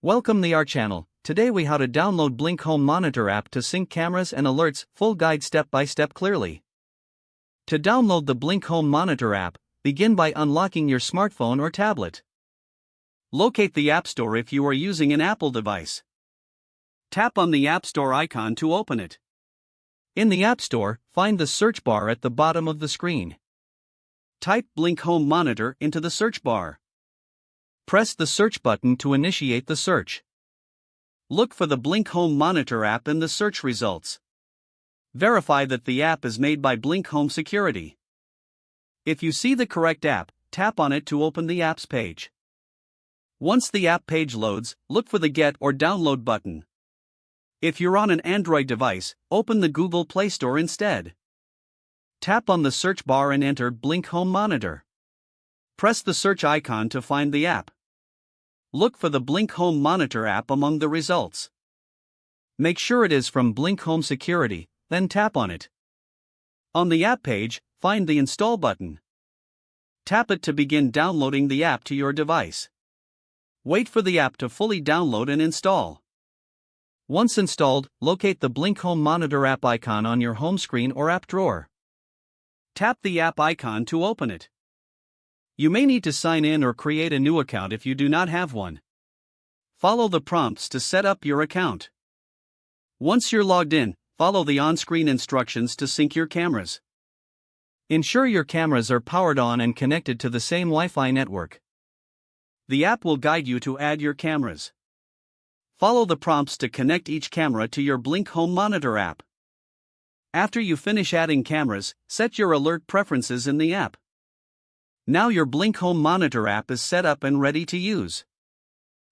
Welcome to our channel. Today we how to download Blink Home Monitor app to sync cameras and alerts, full guide step by step clearly. To download the Blink Home Monitor app, begin by unlocking your smartphone or tablet. Locate the App Store if you are using an Apple device. Tap on the App Store icon to open it. In the App Store, find the search bar at the bottom of the screen. Type Blink Home Monitor into the search bar. Press the search button to initiate the search. Look for the Blink Home Monitor app in the search results. Verify that the app is made by Blink Home Security. If you see the correct app, tap on it to open the apps page. Once the app page loads, look for the Get or Download button. If you're on an Android device, open the Google Play Store instead. Tap on the search bar and enter Blink Home Monitor. Press the search icon to find the app. Look for the Blink Home Monitor app among the results. Make sure it is from Blink Home Security, then tap on it. On the app page, find the Install button. Tap it to begin downloading the app to your device. Wait for the app to fully download and install. Once installed, locate the Blink Home Monitor app icon on your home screen or app drawer. Tap the app icon to open it. You may need to sign in or create a new account if you do not have one. Follow the prompts to set up your account. Once you're logged in, follow the on-screen instructions to sync your cameras. Ensure your cameras are powered on and connected to the same Wi-Fi network. The app will guide you to add your cameras. Follow the prompts to connect each camera to your Blink Home Monitor app. After you finish adding cameras, set your alert preferences in the app. Now your Blink Home Monitor app is set up and ready to use.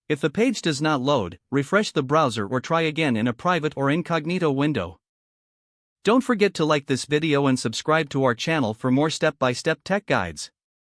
If the page does not load, refresh the browser or try again in a private or incognito window. Don't forget to like this video and subscribe to our channel for more step-by-step tech guides.